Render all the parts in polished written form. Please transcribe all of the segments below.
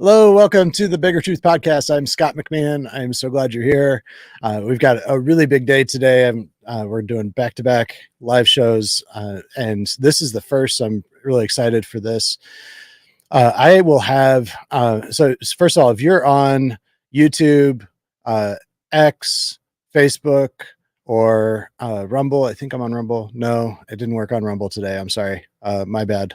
Hello, welcome to the Bigger Truth Podcast. I'm Scott McMahon. I'm so glad you're here. We've got a really big day today. We're doing back-to-back live shows, and this is the first. So I'm really excited for this. I will have, so first of all, if you're on YouTube, X, Facebook, or Rumble, I think I'm on Rumble. No, it didn't work on Rumble today. I'm sorry. My bad.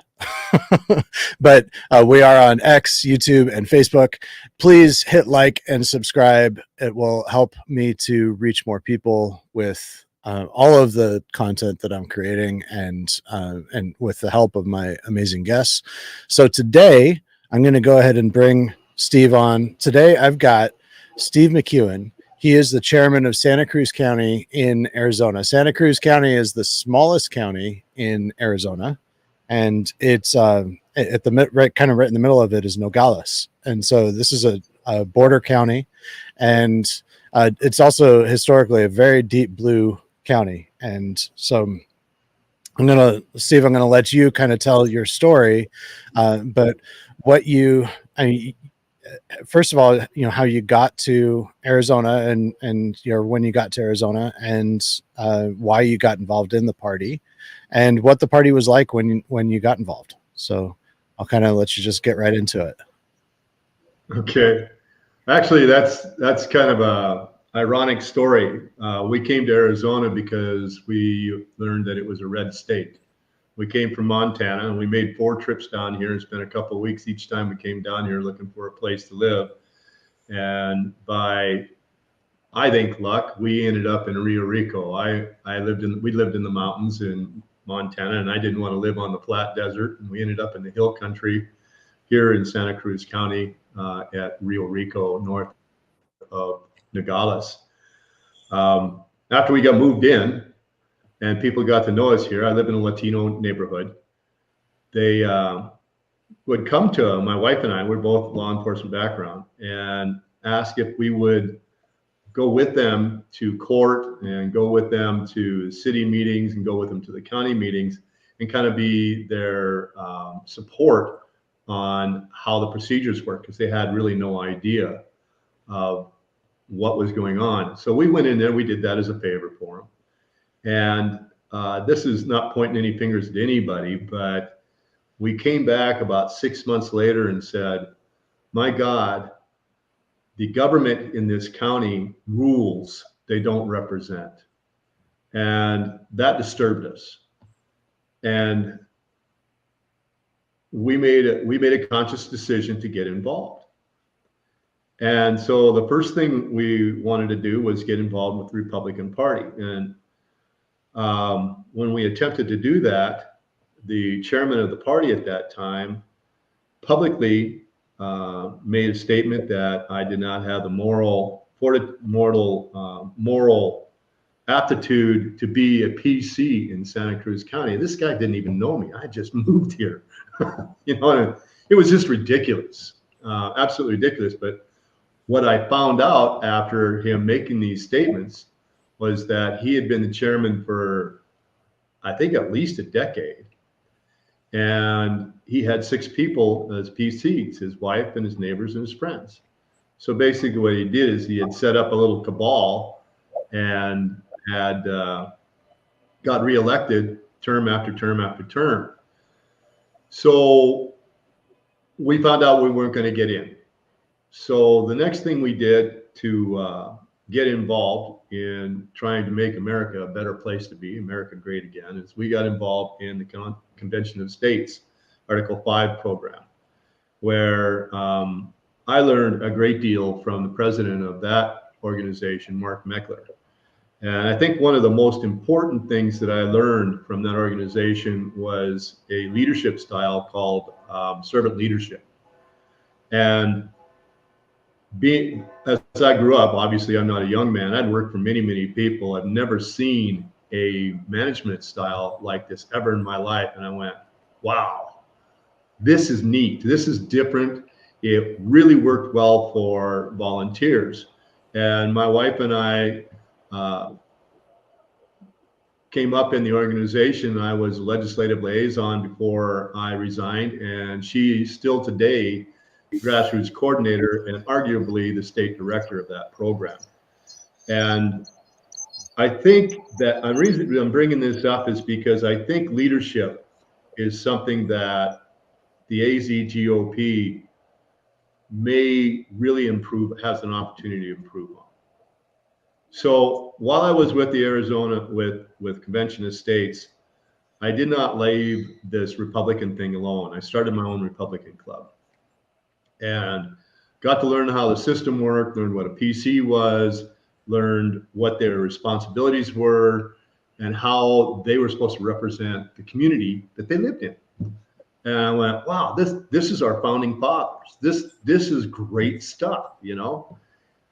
But we are on X, YouTube, and Facebook. Please hit like and subscribe. It will help me to reach more people with all of the content that I'm creating, and with the help of my amazing guests. So today I'm going to go ahead and bring Steve on. Today I've got Steve McEwen. He is the chairman of Santa Cruz County in Arizona. Santa Cruz County is the smallest county in Arizona, and it's at the right in the middle of it is Nogales. And so this is a border county, and it's also historically a very deep blue county. And so I'm going to let you kind of tell your story. But first of all, how you got to Arizona and when you got to Arizona, and why you got involved in the party, and what the party was like when you got involved. So I'll kind of let you just get right into it. Okay. Actually, that's kind of a ironic story. We came to Arizona because we learned that it was a red state. We came from Montana, and we made 4 trips down here and spent a couple of weeks each time we came down here looking for a place to live. And by, I think, luck, we ended up in Rio Rico. We lived in the mountains in Montana, and I didn't want to live on the flat desert. And we ended up in the hill country here in Santa Cruz County at Rio Rico, north of Nogales. After we got moved in and people got to know us here, I live in a Latino neighborhood. They would come to my wife and I, we're both law enforcement background, and ask if we would go with them to court and go with them to city meetings and go with them to the county meetings and kind of be their support on how the procedures work, because they had really no idea of what was going on. So we went in there, we did that as a favor for them. And this is not pointing any fingers at anybody, but we came back about 6 months later and said, my God, the government in this county rules, they don't represent. And that disturbed us. And we made a conscious decision to get involved. And so the first thing we wanted to do was get involved with the Republican Party. And when we attempted to do that, the chairman of the party at that time publicly made a statement that I did not have the moral aptitude to be a PC in Santa Cruz County. This guy didn't even know me. I just moved here. It was just ridiculous, absolutely ridiculous. But what I found out after him making these statements was that he had been the chairman for, I think, at least a decade. And he had 6 people as PCs, his wife and his neighbors and his friends. So basically what he did is he had set up a little cabal and had got reelected term after term after term. So we found out we weren't going to get in. So the next thing we did to get involved in trying to make America a better place to be, America great again, is we got involved in the Convention of States Article 5 program, where I learned a great deal from the president of that organization, Mark McEwen. And I think one of the most important things that I learned from that organization was a leadership style called servant leadership. And as I grew up, obviously I'm not a young man. I'd worked for many, many people. I've never seen a management style like this ever in my life. And I went, wow, this is neat. This is different. It really worked well for volunteers. And my wife and I came up in the organization. I was a legislative liaison before I resigned, and she still today grassroots coordinator and arguably the state director of that program. And I think that the reason I'm bringing this up is because I think leadership is something that the AZ GOP may really improve, has an opportunity to improve on. So while I was with the Arizona, with Convention of States, I did not leave this Republican thing alone. I started my own Republican club and got to learn how the system worked, learned what a PC was, learned what their responsibilities were, and how they were supposed to represent the community that they lived in. And I went, wow, this is our founding fathers. This is great stuff, you know?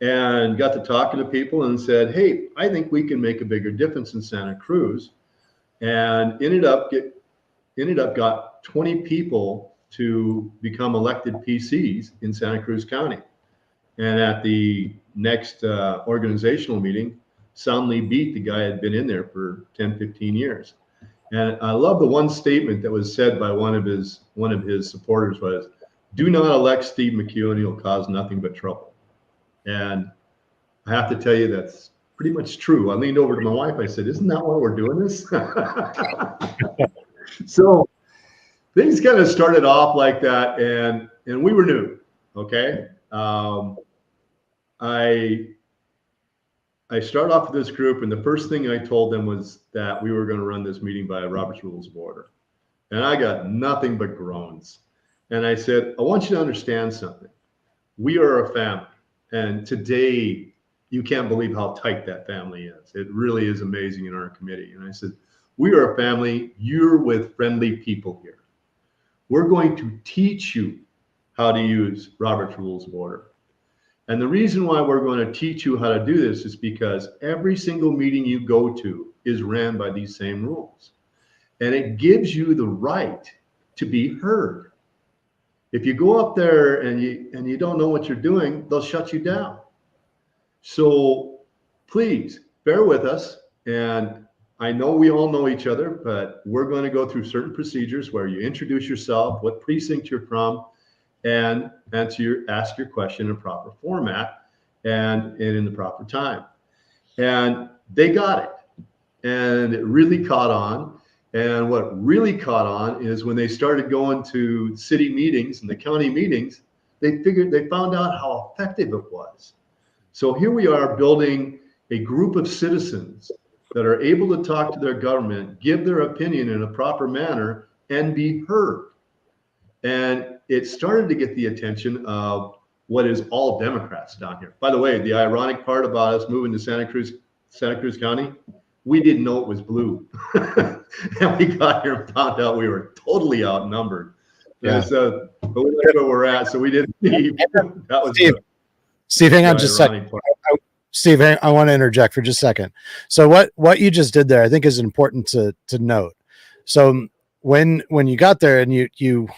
And got to talking to people and said, hey, I think we can make a bigger difference in Santa Cruz. And ended up got 20 people to become elected PCs in Santa Cruz County. And at the next organizational meeting, soundly beat the guy had been in there for 10, 15 years. And I love the one statement that was said by one of his supporters was, do not elect Steve McEwen, he'll cause nothing but trouble. And I have to tell you, that's pretty much true. I leaned over to my wife, I said, isn't that why we're doing this? So things kind of started off like that, and we were new, okay? I started off with this group, and the first thing I told them was that we were going to run this meeting by Robert's Rules of Order. And I got nothing but groans. And I said, I want you to understand something. We are a family. And today, you can't believe how tight that family is. It really is amazing in our committee. And I said, we are a family. You're with friendly people here. We're going to teach you how to use Robert's Rules of Order. And the reason why we're going to teach you how to do this is because every single meeting you go to is ran by these same rules. And it gives you the right to be heard. If you go up there and you don't know what you're doing, they'll shut you down. So please bear with us. And I know we all know each other, but we're going to go through certain procedures where you introduce yourself, what precinct you're from, and ask your question in a proper format and in the proper time. And they got it. And it really caught on. And what really caught on is when they started going to city meetings and the county meetings, they found out how effective it was. So here we are building a group of citizens that are able to talk to their government, give their opinion in a proper manner, and be heard. And it started to get the attention of what is all Democrats down here. By the way, the ironic part about us moving to Santa Cruz County, we didn't know it was blue. And we got here and found out we were totally outnumbered. Yeah. So, but we like where we're at, so we didn't leave. That was Steve, hang on just a second. Steve, I want to interject for just a second. So what you just did there, I think, is important to note. So when you got there and you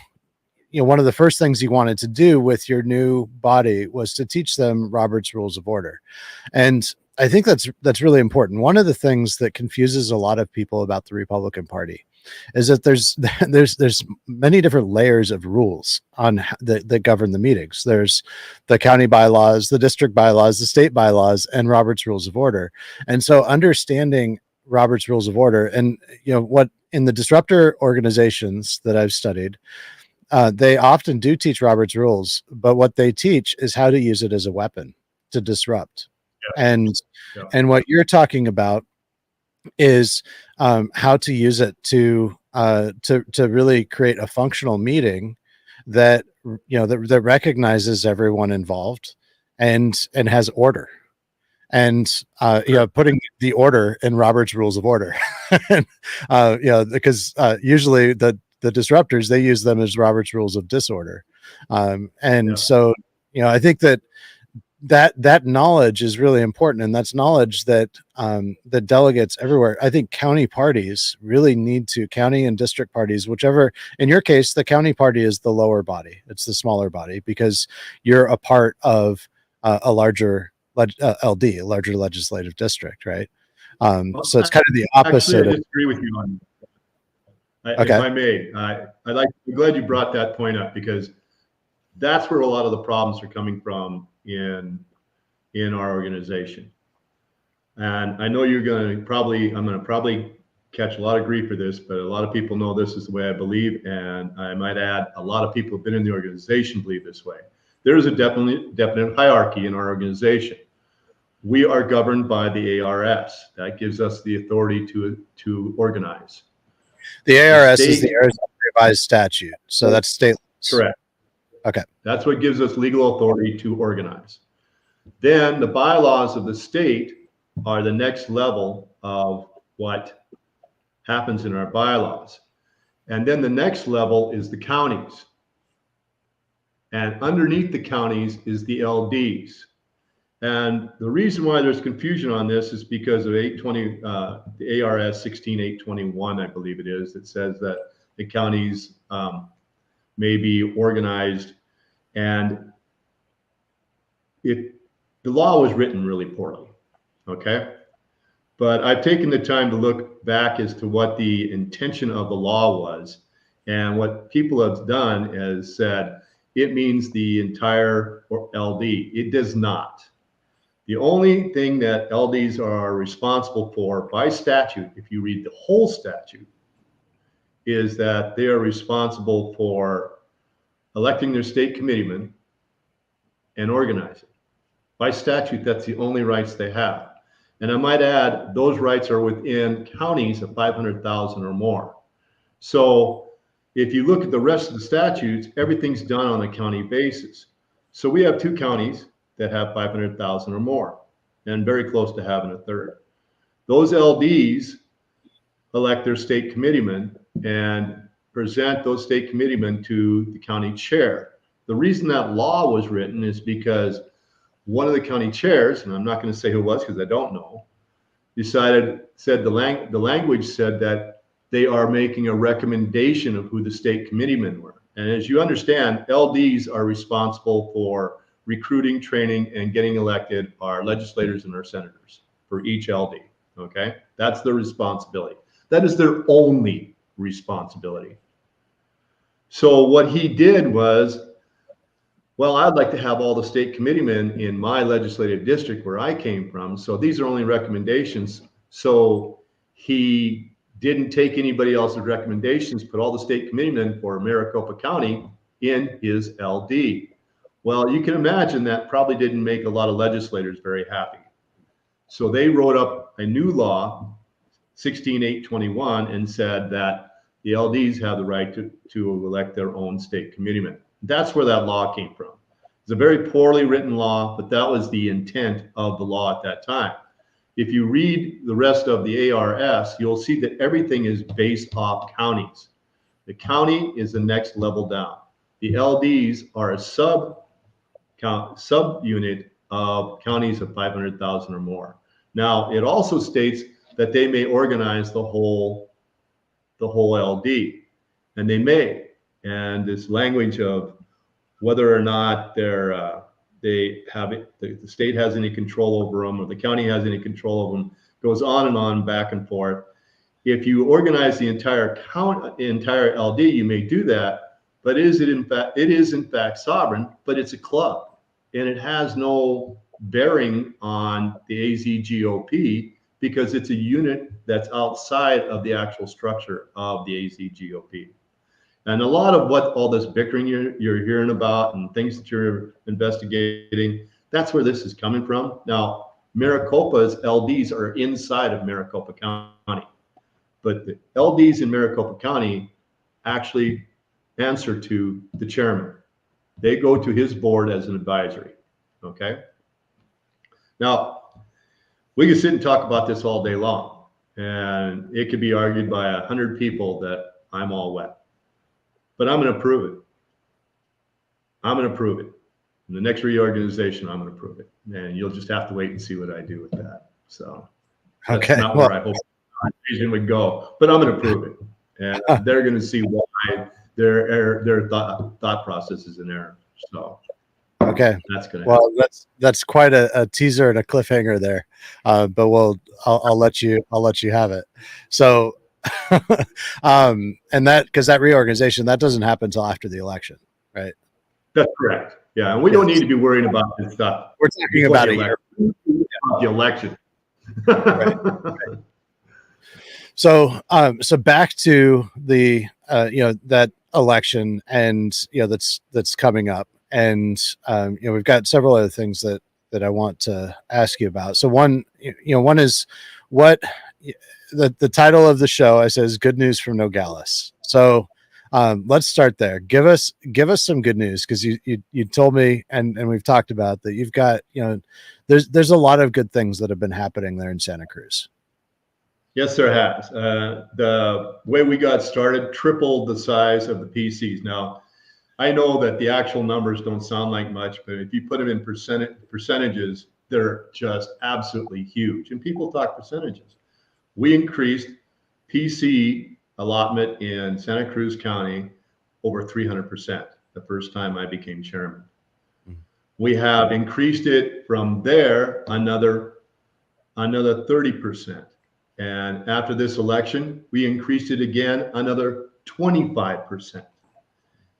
one of the first things you wanted to do with your new body was to teach them Robert's Rules of Order. And I think that's really important. One of the things that confuses a lot of people about the Republican Party is that there's many different layers of rules on that govern the meetings. There's the county bylaws, the district bylaws, the state bylaws, and Robert's Rules of Order. And so understanding Robert's Rules of Order, and what in the disruptor organizations that I've studied, they often do teach Robert's Rules, but what they teach is how to use it as a weapon to disrupt. Yeah. And what you're talking about is how to use it to really create a functional meeting that that recognizes everyone involved and has order, and putting the order in Robert's Rules of Order. Because usually the disruptors, they use them as Robert's Rules of Disorder, so I think that knowledge is really important, and that's knowledge that that delegates everywhere. I think county parties really need to, county and district parties, whichever. In your case, the county party is the lower body; it's the smaller body because you're a part of a larger LD, a larger legislative district, right? So it's kind of the opposite. Actually, I disagree with you on that. Okay. If I may, I'm glad you brought that point up, because That's where a lot of the problems are coming from in our organization. And I know I'm going to probably catch a lot of grief for this, but a lot of people know this is the way I believe. And I might add, a lot of people who have been in the organization believe this way. There is a definite hierarchy in our organization. We are governed by the ARS. That gives us the authority to organize. The ARS is the Arizona Revised Statute. So that's state. Correct. Okay. That's what gives us legal authority to organize. Then the bylaws of the state are the next level of what happens in our bylaws. And then the next level is the counties. And underneath the counties is the LDs. And the reason why there's confusion on this is because of 820, the ARS 16821, I believe it is, that says that the counties may be organized. And the law was written really poorly, okay? But I've taken the time to look back as to what the intention of the law was. And what people have done is said, it means the entire LD. It does not. The only thing that LDs are responsible for by statute, if you read the whole statute, is that they are responsible for electing their state committeemen and organizing. By statute, that's the only rights they have. And I might add, those rights are within counties of 500,000 or more. So if you look at the rest of the statutes, everything's done on a county basis. So we have 2 counties that have 500,000 or more, and very close to having a third. Those LDs elect their state committeemen and present those state committeemen to the county chair. The reason that law was written is because one of the county chairs, and I'm not going to say who it was because I don't know, said the language said that they are making a recommendation of who the state committeemen were. And as you understand, LDs are responsible for recruiting, training, and getting elected our legislators and our senators for each LD, okay? That's their responsibility. That is their only responsibility. So what he did was, well, I'd like to have all the state committeemen in my legislative district where I came from. So these are only recommendations. So he didn't take anybody else's recommendations, put all the state committeemen for Maricopa County in his LD. Well, you can imagine that probably didn't make a lot of legislators very happy. So they wrote up a new law, 16821, and said that the LDs have the right to elect their own state committeemen. That's where that law came from. It's a very poorly written law, but that was the intent of the law at that time. If you read the rest of the ARS, you'll see that everything is based off counties. The county is the next level down. The LDs are a subunit of counties of 500,000 or more. Now, it also states that they may organize the whole LD, and they may. And this language of whether or not they have it, the state has any control over them or the county has any control over them, goes on and on, back and forth. If you organize the entire LD, you may do that, but it is in fact sovereign, but it's a club, and it has no bearing on the AZ GOP because it's a unit that's outside of the actual structure of the AZ GOP. And a lot of what all this bickering you're hearing about and things that you're investigating, that's where this is coming from. Now, Maricopa's LDs are inside of Maricopa County, but the LDs in Maricopa County actually answer to the chairman. They go to his board as an advisory, okay? Now, we can sit and talk about this all day long, and it could be argued by 100 people that I'm all wet. But I'm going to prove it. I'm going to prove it. In the next reorganization, I'm going to prove it. And you'll just have to wait and see what I do with that. So that's not where I hope the vision would go. But I'm going to prove it. And they're going to see why their thought process is in error. So okay, that's going to well, that's quite a teaser and a cliffhanger there. But I'll let you have it. So and that, because that reorganization, that doesn't happen until after the election, right? That's correct. Yeah, and we don't need to be worrying about this stuff. We're talking about a year. The election. Right. So, so back to the that election, and that's coming up, and we've got several other things that I want to ask you about. So one is what the title of the show I says good news from Nogales. So let's start there. Give us some good news, because you told me, and we've talked about that you've got there's a lot of good things that have been happening there in Santa Cruz. Yes, there has. The way we got started tripled the size of the PCs. Now, I know that the actual numbers don't sound like much, but if you put them in percentages, they're just absolutely huge. And people talk percentages. We increased PC allotment in Santa Cruz County over 300% the first time I became chairman. We have increased it from there another 30%. And after this election, we increased it again another 25%.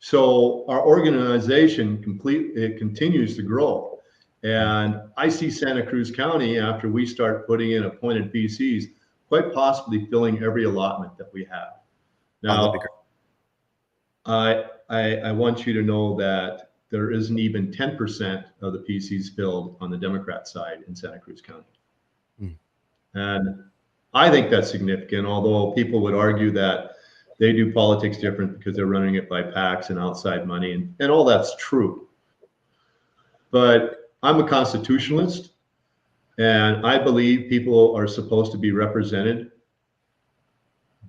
So our organization continues to grow. And I see Santa Cruz County, after we start putting in appointed PCs, quite possibly filling every allotment that we have. Now, I want you to know that there isn't even 10% of the PCs filled on the Democrat side in Santa Cruz County. And I think that's significant, although people would argue that they do politics different because they're running it by PACs and outside money, and all that's true. But I'm a constitutionalist, and I believe people are supposed to be represented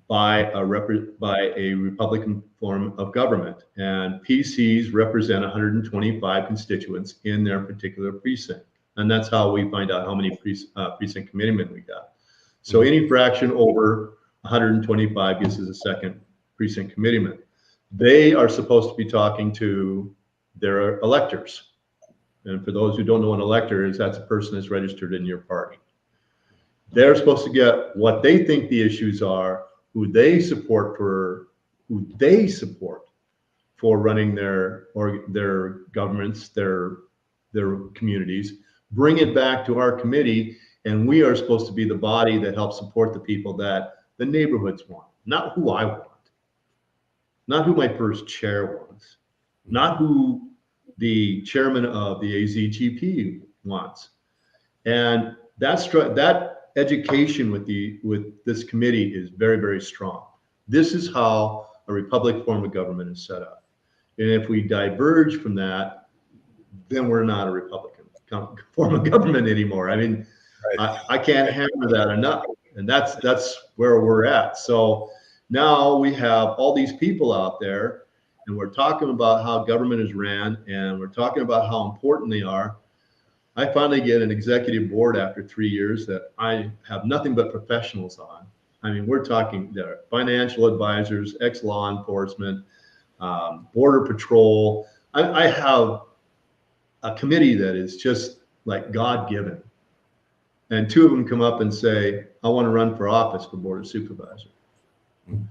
by a Republican form of government, and PCs represent 125 constituents in their particular precinct, and that's how we find out how many precinct committeemen we got. So any fraction over 125 gives us a second precinct committeeman. They are supposed to be talking to their electors. And for those who don't know what an elector is, that's a person that's registered in your party. They're supposed to get what they think the issues are, who they support for running their governments, their communities, bring it back to our committee. And we are supposed to be the body that helps support the people that the neighborhoods want, not who I want, not who my first chair wants, not who the chairman of the AZGP wants. And that education with this committee is very, very strong. This is how a republic form of government is set up. And if we diverge from that, then we're not a Republican form of government anymore. I mean, right. I can't hammer that enough. And that's where we're at. So now we have all these people out there, and we're talking about how government is ran, and we're talking about how important they are. I finally get an executive board after 3 years that I have nothing but professionals on. I mean, we're talking there, financial advisors, ex-law enforcement, border patrol. I have a committee that is just like God-given. And 2 of them come up and say, I want to run for office for board of supervisor. And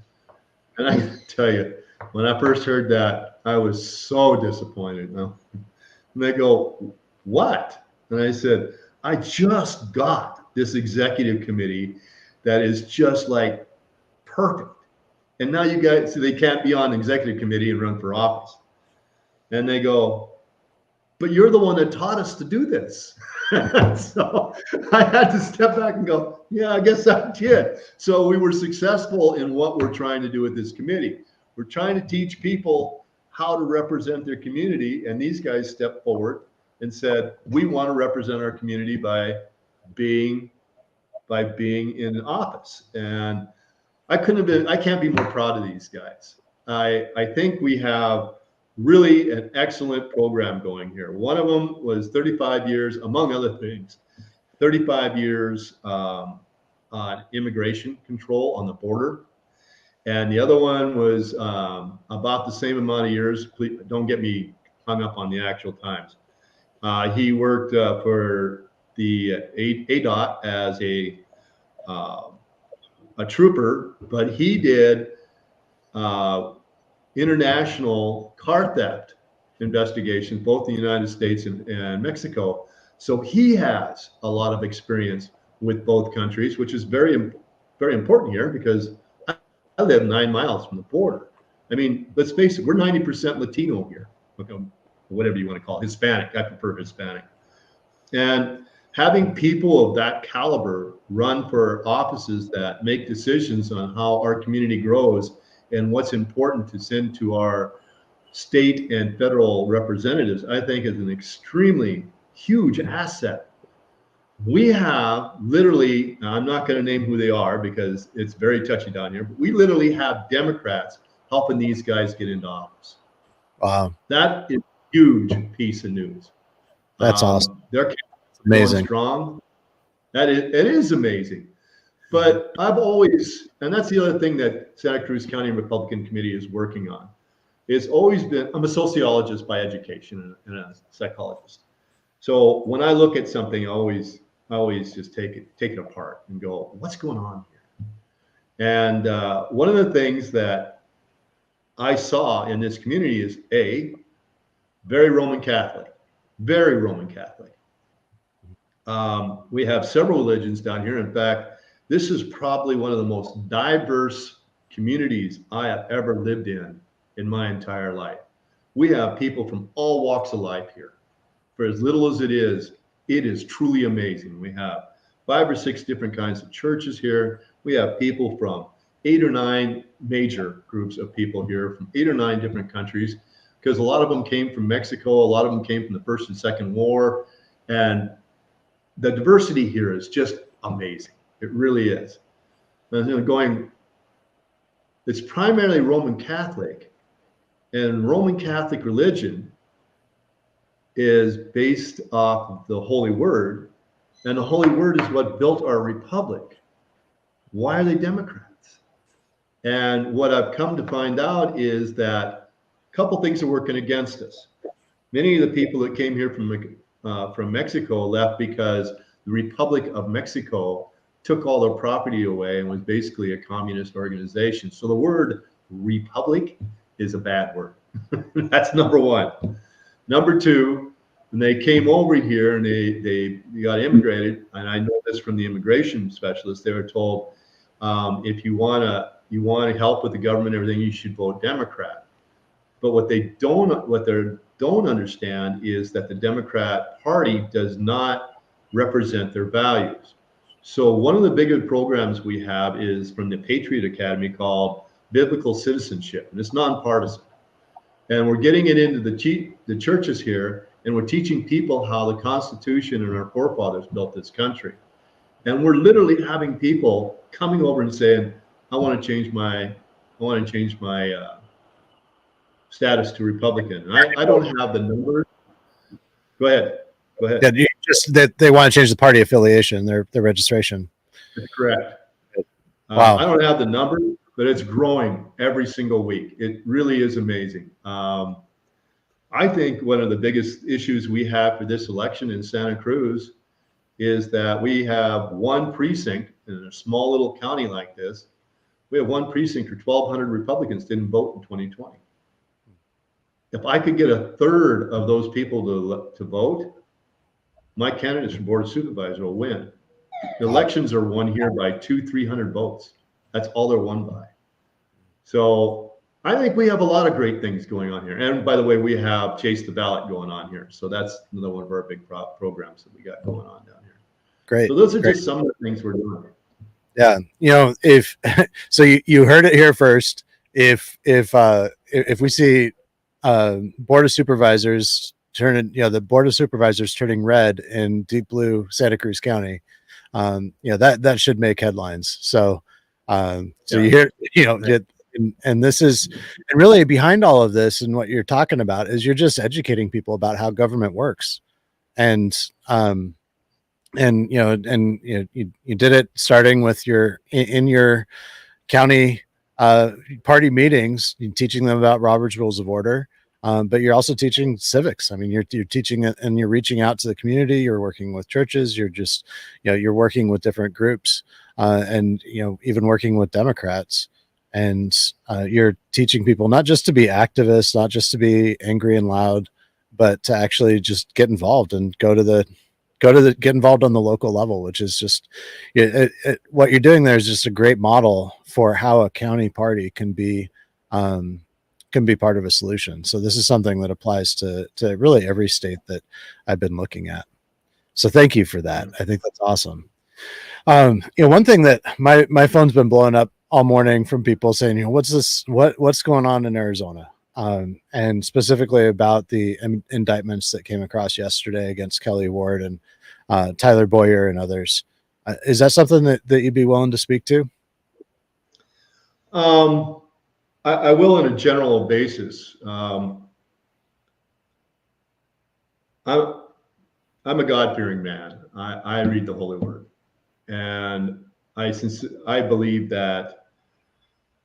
I tell you, when I first heard that, I was so disappointed. And they go, what? And I said, I just got this executive committee that is just like perfect. And now you guys, so they can't be on the executive committee and run for office. And they go, but you're the one that taught us to do this. So I had to step back and go, yeah, I guess I did. So we were successful in what we're trying to do with this committee. We're trying to teach people how to represent their community. And these guys stepped forward and said, we want to represent our community by being in office. And I can't be more proud of these guys. I think we have really an excellent program going here. One of them was 35 years, among other things, 35 years on immigration control on the border. And the other one was about the same amount of years. Please don't get me hung up on the actual times. He worked for the ADOT as a trooper, but he did international car theft investigations, both in the United States and Mexico. So he has a lot of experience with both countries, which is very, very important here because I live 9 miles from the border. I mean, let's face it, we're 90% Latino here, whatever you want to call it, Hispanic. I prefer Hispanic. And having people of that caliber run for offices that make decisions on how our community grows and what's important to send to our state and federal representatives, I think is an extremely huge asset. We have literally, now I'm not going to name who they are because it's very touchy down here, but we literally have Democrats helping these guys get into office. Wow. That is a huge piece of news. That's awesome. They're amazing. Strong. It is amazing. But I've always, and that's the other thing that Santa Cruz County Republican Committee is working on. It's always been, I'm a sociologist by education and a psychologist. So when I look at something, I always just take it apart and go, what's going on here? And one of the things that I saw in this community is very Roman Catholic, very Roman Catholic. We have several religions down here. In fact, this is probably one of the most diverse communities I have ever lived in my entire life. We have people from all walks of life here. For as little as it is truly amazing. We have 5 or 6 different kinds of churches here. We have people from 8 or 9 major groups of people here from 8 or 9 different countries, because a lot of them came from Mexico. A lot of them came from the First and Second War. And the diversity here is just amazing. It really is. It's primarily Roman Catholic, and Roman Catholic religion is based off of the Holy Word, and the Holy Word is what built our republic. Why are they Democrats? And what I've come to find out is that a couple things are working against us. Many of the people that came here from Mexico left because the Republic of Mexico took all their property away and was basically a communist organization. So the word republic is a bad word. That's number one. Number two, when they came over here and they got immigrated, and I know this from the immigration specialists, they were told, if you want to help with the government and everything, you should vote Democrat. But what they don't understand is that the Democrat Party does not represent their values. So one of the bigger programs we have is from the Patriot Academy called Biblical Citizenship, and it's nonpartisan. And we're getting it into the churches here, and we're teaching people how the Constitution and our forefathers built this country. And we're literally having people coming over and saying, I want to change my status to Republican. And I don't have the numbers. Go ahead. Yeah, just that they want to change the party affiliation, their registration. That's correct. Wow. I don't have the numbers, but it's growing every single week. It really is amazing. I think one of the biggest issues we have for this election in Santa Cruz is that we have one precinct in a small little county like this. We have one precinct where 1,200 Republicans didn't vote in 2020. If I could get a third of those people to vote, my candidates for Board of Supervisors will win. The elections are won here by 200-300 votes. That's all they're won by. So I think we have a lot of great things going on here. And by the way, we have Chase the Ballot going on here. So that's another one of our big programs that we got going on down here. Great. So those are just some of the things we're doing. Yeah. If so, you heard it here first. If we see Board of Supervisors the Board of Supervisors turning red in deep blue Santa Cruz County, that should make headlines. So you hear, and this is, and really behind all of this and what you're talking about is you're just educating people about how government works. And you did it starting with your county party meetings, teaching them about Robert's Rules of Order. But you're also teaching civics. I mean, you're teaching it, and you're reaching out to the community. You're working with churches. You're just, you're working with different groups, and even working with Democrats. and you're teaching people not just to be activists, not just to be angry and loud, but to actually just get involved and get involved on the local level, which is just what you're doing there is just a great model for how a county party can be part of a solution. So this is something that applies to really every state that I've been looking at. So thank you for that. I think that's awesome. One thing that my phone's been blowing up all morning from people saying, what's going on in Arizona? And specifically about the indictments that came across yesterday against Kelly Ward and Tyler Boyer and others. Is that something that you'd be willing to speak to? I will on a general basis. I'm a God-fearing man. I read the Holy Word, and I believe that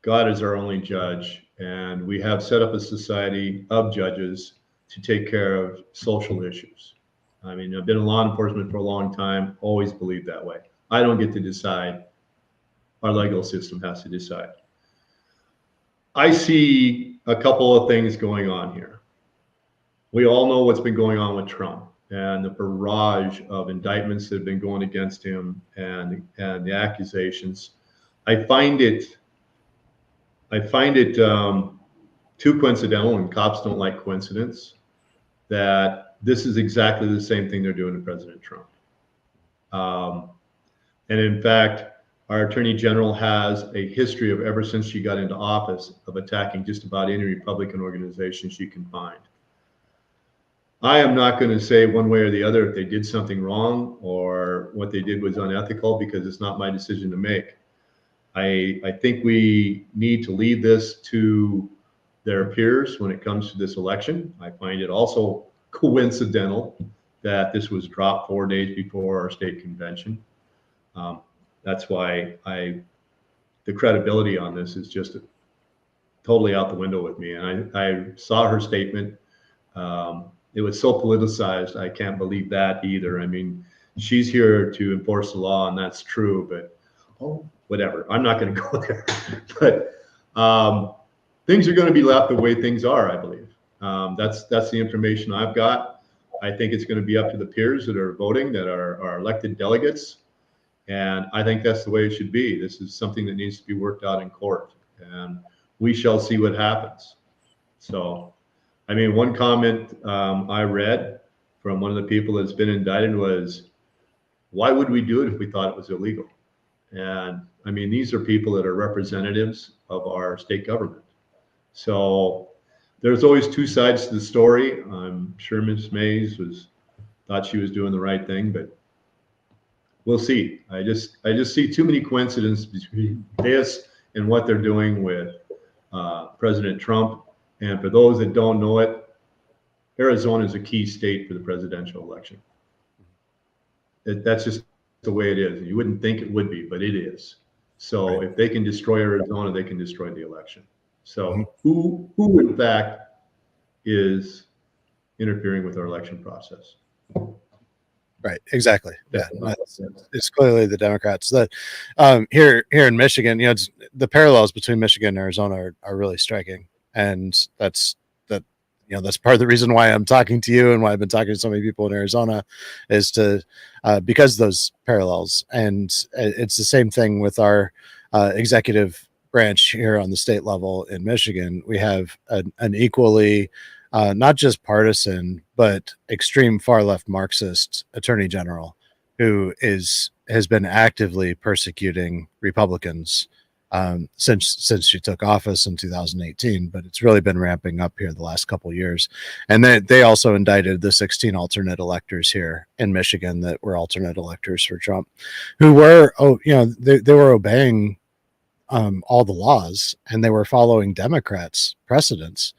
God is our only judge, and we have set up a society of judges to take care of social issues. I mean, I've been in law enforcement for a long time, always believed that way. I don't get to decide. Our legal system has to decide. I see a couple of things going on here. We all know what's been going on with Trump and the barrage of indictments that have been going against him and the accusations. I find it too coincidental, and cops don't like coincidence, that this is exactly the same thing they're doing to President Trump. And in fact, our Attorney General has a history of, ever since she got into office, of attacking just about any Republican organization she can find. I am not going to say one way or the other if they did something wrong or what they did was unethical, because it's not my decision to make. I think we need to leave this to their peers when it comes to this election. I find it also coincidental that this was dropped 4 days before our state convention. That's why the credibility on this is just totally out the window with me. And I saw her statement. It was so politicized. I can't believe that either. I mean, she's here to enforce the law, and that's true, but whatever. I'm not going to go there. But things are going to be left the way things are, I believe. That's the information I've got. I think it's going to be up to the peers that are voting, that are elected delegates. And I think that's the way it should be. This is something that needs to be worked out in court, and we shall see what happens. So, I mean, one comment I read from one of the people that's been indicted was, why would we do it if we thought it was illegal? And I mean, these are people that are representatives of our state government. So there's always two sides to the story. I'm sure Ms. Mays thought she was doing the right thing, but we'll see. I just see too many coincidences between this and what they're doing with President Trump. And for those that don't know it, Arizona is a key state for the presidential election. That's just the way it is. You wouldn't think it would be, but it is. So if they can destroy Arizona, they can destroy the election. So who in fact is interfering with our election process? Right. Exactly. Yeah. It's clearly the Democrats. That here in Michigan, the parallels between Michigan and Arizona are really striking, and that's part of the reason why I'm talking to you and why I've been talking to so many people in Arizona, is because those parallels. And it's the same thing with our executive branch here on the state level in Michigan. We have an equally not just partisan, but extreme far left Marxist attorney general who has been actively persecuting Republicans since she took office in 2018. But it's really been ramping up here the last couple of years. And they also indicted the 16 alternate electors here in Michigan that were alternate electors for Trump, who were they were obeying all the laws, and they were following Democrats' precedents.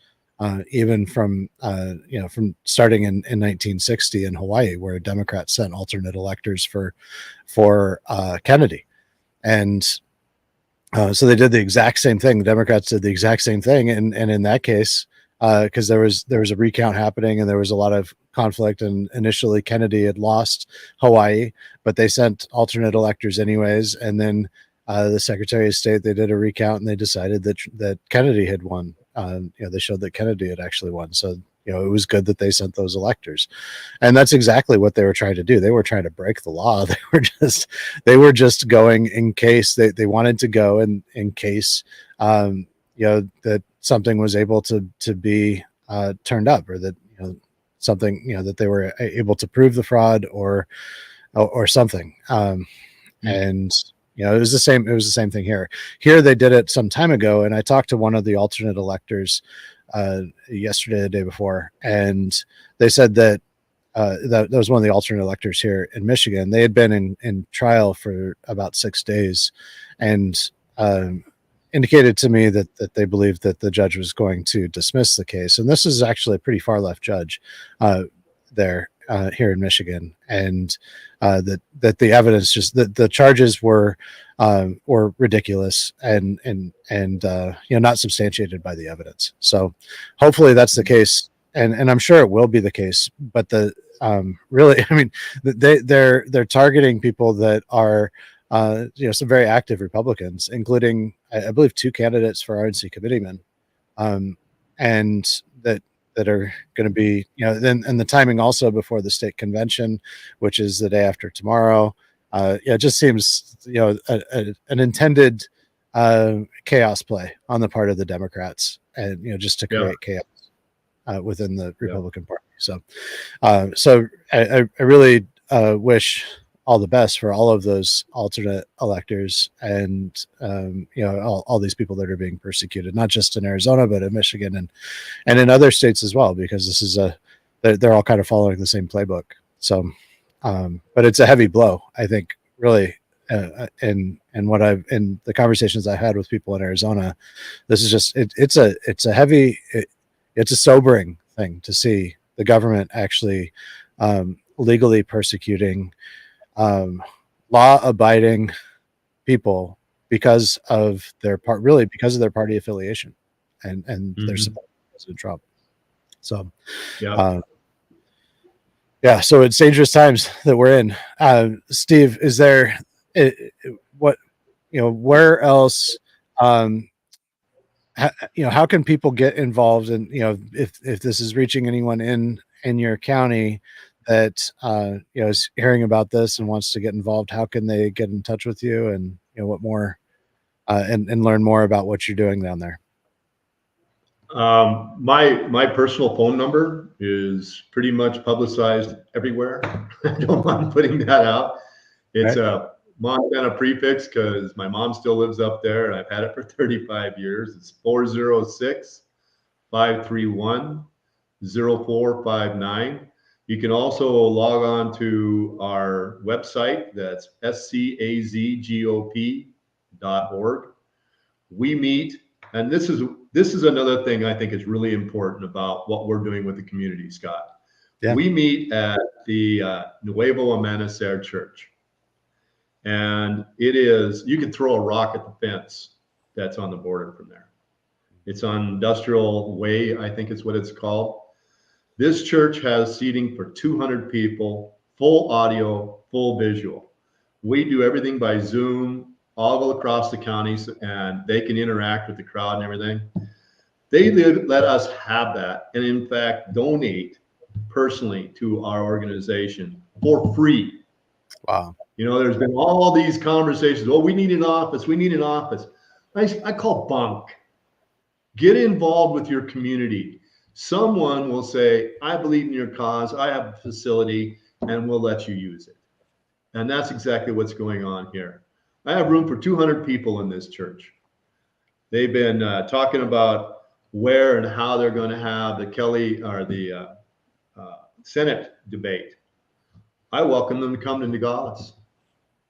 Even from starting in 1960 in Hawaii, where Democrats sent alternate electors for Kennedy, and so they did the exact same thing. The Democrats did the exact same thing, and in that case, because there was a recount happening and there was a lot of conflict, and initially Kennedy had lost Hawaii, but they sent alternate electors anyways, and then the Secretary of State, they did a recount and they decided that Kennedy had won. They showed that Kennedy had actually won. So, it was good that they sent those electors. And that's exactly what they were trying to do. They were trying to break the law. They were just going in case they wanted to go in case, that something was able to be turned up, or that, something, that they were able to prove the fraud or something. And it was the same thing here. They did it some time ago, and I talked to one of the alternate electors yesterday, the day before, and they said that that was one of the alternate electors here in Michigan. They had been in trial for about 6 days, and indicated to me that they believed that the judge was going to dismiss the case. And this is actually a pretty far left judge there here in Michigan, and that the evidence, just the charges were ridiculous and not substantiated by the evidence. So hopefully that's the case, and I'm sure it will be the case. But really, I mean, they're targeting people that are some very active Republicans, including I believe 2 candidates for RNC committeemen, and that are going to be, and the timing also before the state convention, which is the day after tomorrow. It just seems, an intended chaos play on the part of the Democrats, and just to create chaos within the Republican Party. So I really wish all the best for all of those alternate electors, and all these people that are being persecuted, not just in Arizona but in Michigan and in other states as well, because this is they're all kind of following the same playbook. So but it's a heavy blow, I think, really, in the conversations I had with people in Arizona. This is just it's a sobering thing to see the government actually legally persecuting law-abiding people because of their party affiliation and their support for President Trump. So so it's dangerous times that we're in. Steve, is there where else how can people get involved, and if this is reaching anyone in your county that is hearing about this and wants to get involved, how can they get in touch with you, and what more and learn more about what you're doing down there? My personal phone number is pretty much publicized everywhere. I don't mind putting that out. It's a Montana prefix because my mom still lives up there, and I've had it for 35 years. It's 406-531-0459. You can also log on to our website. That's scazgop.org. We meet, and this is another thing I think is really important about what we're doing with the community, Scott. Yeah. We meet at the Nuevo Amanecer Church, and you can throw a rock at the fence that's on the border from there. It's on Industrial Way, I think is what it's called. This church has seating for 200 people, full audio, full visual. We do everything by Zoom all across the counties, and they can interact with the crowd and everything. They let us have that, and in fact, donate personally to our organization for free. Wow. There's been all these conversations. Oh, we need an office. We need an office. I call bunk. Get involved with your community. Someone will say, I believe in your cause. I have a facility, and we'll let you use it. And that's exactly what's going on here. I have room for 200 people in this church. They've been talking about where and how they're going to have the Senate debate. I welcome them to come to Nogales.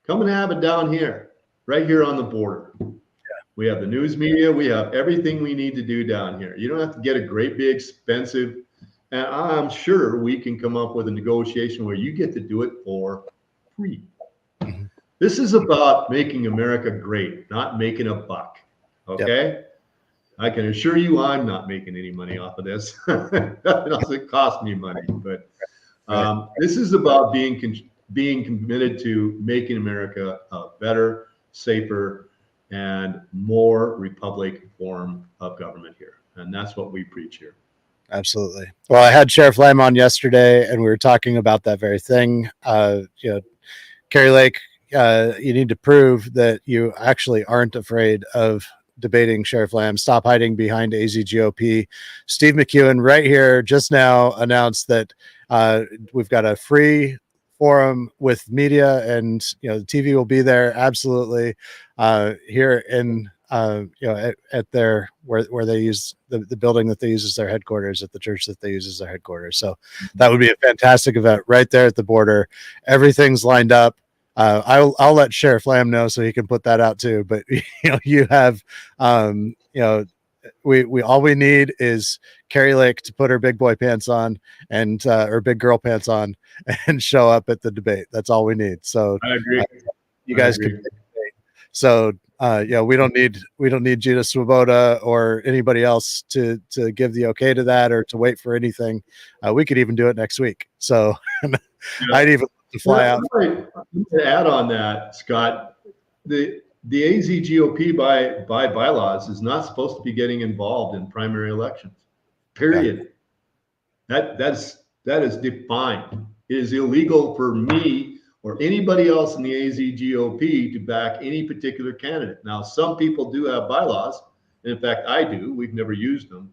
Come and have it down here, right here on the border. We have the news media. We have everything we need to do down here. You don't have to get a great big expensive, and I'm sure we can come up with a negotiation where you get to do it for free. Mm-hmm. This is about making America great, not making a buck. Okay? Yep. I can assure you I'm not making any money off of this. It doesn't cost me money, but this is about being committed to making America a better, safer, and more republic form of government here. And that's what we preach here. Absolutely. Well, I had Sheriff Lamb on yesterday, and we were talking about that very thing. Kari Lake, you need to prove that you actually aren't afraid of debating Sheriff Lamb. Stop hiding behind AZGOP. Steve McEwen right here just now announced that we've got a free forum with media, and the TV will be there absolutely here in at their where they use the building that they use as their headquarters, at the church that they use as their headquarters. So that would be a fantastic event right there at the border. Everything's lined up. I'll let Sheriff Lamb know so he can put that out too. But you have we all we need is Kari Lake to put her big boy pants on and or big girl pants on and show up at the debate. That's all we need. So I agree. You guys can. So we don't need Gina Swoboda or anybody else to give the okay to that or to wait for anything. We could even do it next week. So I'd even fly out. To add on that, Scott, the AZGOP by bylaws is not supposed to be getting involved in primary elections. Period. Yeah. That is defined. It is illegal for me or anybody else in the AZGOP to back any particular candidate. Now, some people do have bylaws, and in fact, I do. We've never used them.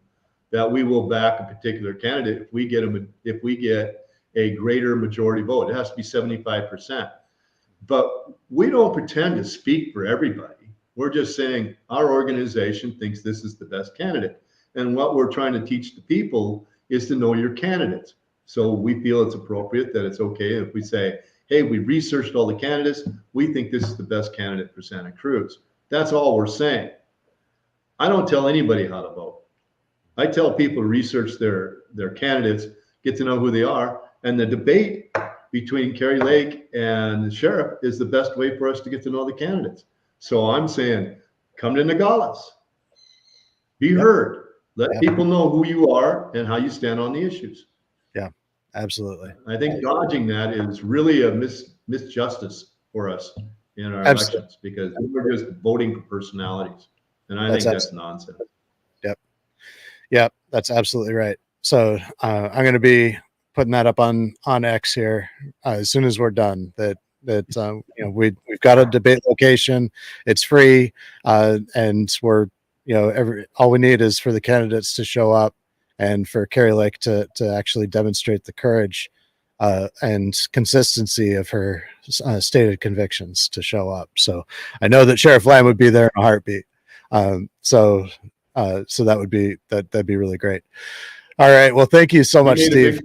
That we will back a particular candidate if we get a greater majority vote. It has to be 75%. But we don't pretend to speak for everybody. We're just saying our organization thinks this is the best candidate. And what we're trying to teach the people is to know your candidates. So we feel it's appropriate that it's okay if we say, hey, we researched all the candidates. We think this is the best candidate for Santa Cruz. That's all we're saying. I don't tell anybody how to vote. I tell people to research their candidates, get to know who they are. And the debate between Kari Lake and the sheriff is the best way for us to get to know the candidates. So I'm saying, come to Nogales. Be heard. Let people know who you are and how you stand on the issues. Yeah, absolutely. I think dodging that is really a misjustice for us in our elections because we're just voting for personalities. And I think that's nonsense. Yep, that's absolutely right. So I'm going to be putting that up on X here as soon as we're done. We've got a debate location. It's free, and we're all we need is for the candidates to show up and for Kari Lake to actually demonstrate the courage and consistency of her stated convictions to show up. So I know that Sheriff Lamb would be there in a heartbeat. So that'd be really great. All right. Well, thank you so much, Steve.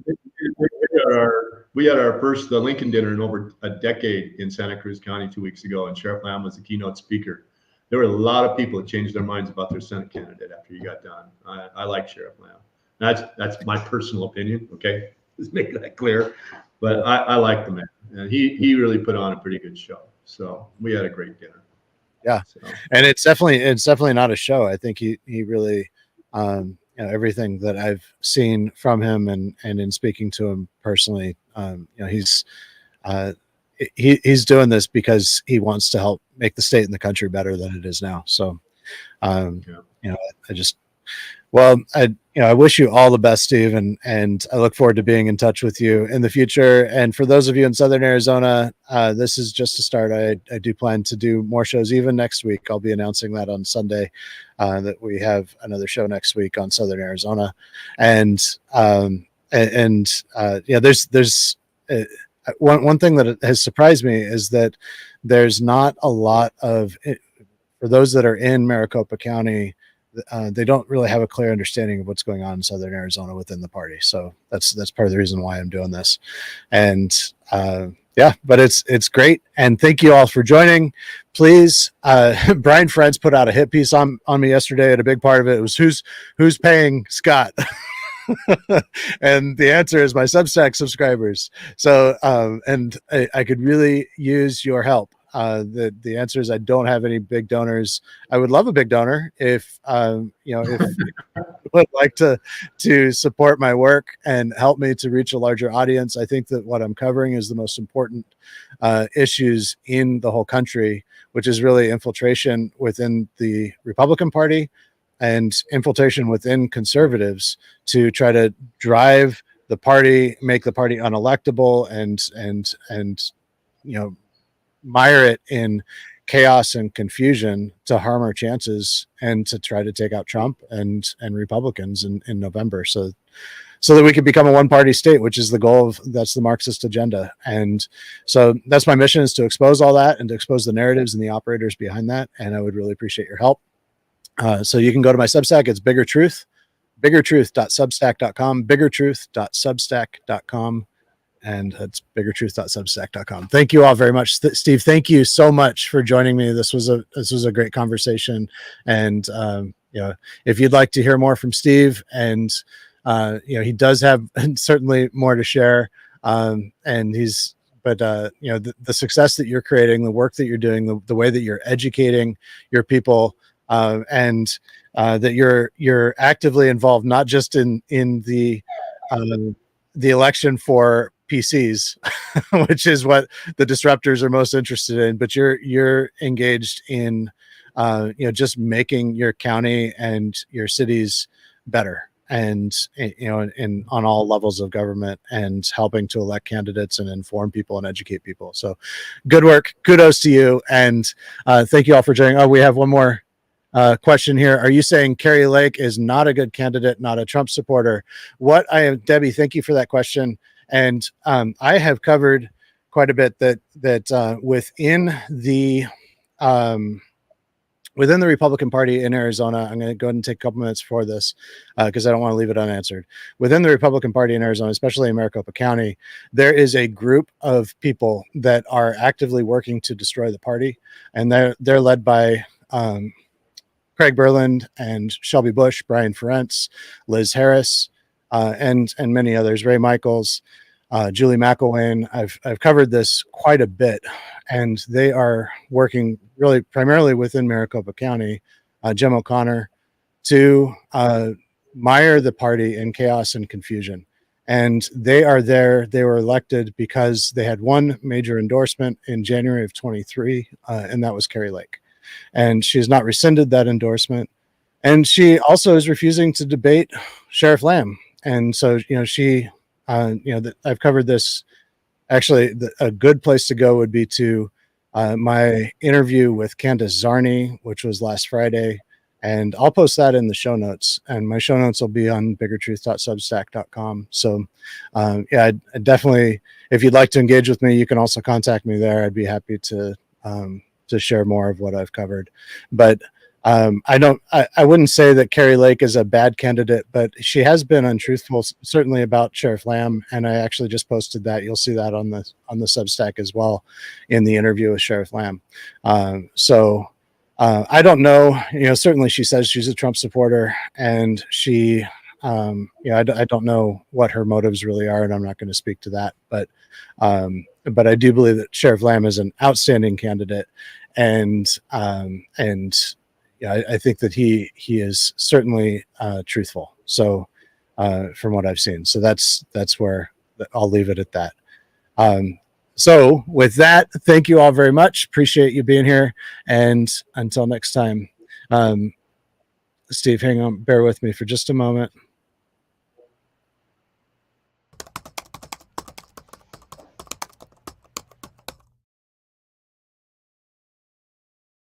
We had our first Lincoln dinner in over a decade in Santa Cruz County 2 weeks ago, and Sheriff Lamb was the keynote speaker. There were a lot of people that changed their minds about their Senate candidate after you got done. I like Sheriff Lamb. That's my personal opinion. Okay, let's make that clear. But I like the man, and he really put on a pretty good show. So we had a great dinner. Yeah, so. And it's definitely not a show. I think he really, everything that I've seen from him and in speaking to him personally, he's doing this because he wants to help make the state and the country better than it is now. So, I wish you all the best, Steve, and I look forward to being in touch with you in the future. And for those of you in Southern Arizona, this is just a start. I do plan to do more shows even next week. I'll be announcing that on Sunday, that we have another show next week on Southern Arizona. There's one thing that has surprised me is that there's not a lot of, for those that are in Maricopa County, they don't really have a clear understanding of what's going on in Southern Arizona within the party. So that's part of the reason why I'm doing this. And but it's great. And thank you all for joining. Please, Brian Friends put out a hit piece on me yesterday, and a big part of it was who's paying Scott. And the answer is my Substack subscribers. So, and I could really use your help. The answer is I don't have any big donors. I would love a big donor if if would like to support my work and help me to reach a larger audience. I think that what I'm covering is the most important issues in the whole country, which is really infiltration within the Republican Party and infiltration within conservatives to try to drive the party, make the party unelectable, and mire it in chaos and confusion to harm our chances and to try to take out Trump and Republicans in November. So that we could become a one-party state, which is the goal that's the Marxist agenda. And so that's my mission, is to expose all that and to expose the narratives and the operators behind that. And I would really appreciate your help. So you can go to my Substack. It's Bigger Truth, biggertruth.substack.com, biggertruth.substack.com. And it's biggertruth.substack.com. Thank you all very much. Steve, thank you so much for joining me. This was a great conversation. And, if you'd like to hear more from Steve, and, he does have certainly more to share. The success that you're creating, the work that you're doing, the way that you're educating your people, and that you're actively involved, not just in the election for PCs, which is what the disruptors are most interested in, but you're engaged in just making your county and your cities better, and in on all levels of government, and helping to elect candidates and inform people and educate people. So good work, kudos to you, and thank you all for joining. Oh, we have one more question here. Are you saying Kari Lake is not a good candidate, not a Trump supporter? Debbie, thank you for that question. And I have covered quite a bit that within the Republican Party in Arizona. I'm going to go ahead and take a couple minutes for this because I don't want to leave it unanswered. Within the Republican Party in Arizona, especially in Maricopa County, there is a group of people that are actively working to destroy the party, and they're led by Craig Berland and Shelby Bush, Brian Ferentz, Liz Harris, and many others, Ray Michaels, Julie McEwen. I've covered this quite a bit, and they are working really primarily within Maricopa County, Jim O'Connor, to mire the party in chaos and confusion. And they are there. They were elected because they had one major endorsement in January of 23, and that was Kari Lake. And she has not rescinded that endorsement. And she also is refusing to debate Sheriff Lamb. And so, I've covered this. Actually, a good place to go would be to my interview with Candace Zarni, which was last Friday. And I'll post that in the show notes. And my show notes will be on biggertruth.substack.com. So, I definitely, if you'd like to engage with me, you can also contact me there. I'd be happy to share more of what I've covered. But I wouldn't say that Kari Lake is a bad candidate, but she has been untruthful, certainly about Sheriff Lamb. And I actually just posted that. You'll see that on the Substack as well in the interview with Sheriff Lamb. I don't know, certainly she says she's a Trump supporter, and she, I don't know what her motives really are, and I'm not going to speak to that, but I do believe that Sheriff Lamb is an outstanding candidate, and I think that he is certainly truthful. So from what I've seen, so that's where I'll leave it at that. So with that, thank you all very much. Appreciate you being here. And until next time, Steve, hang on, bear with me for just a moment.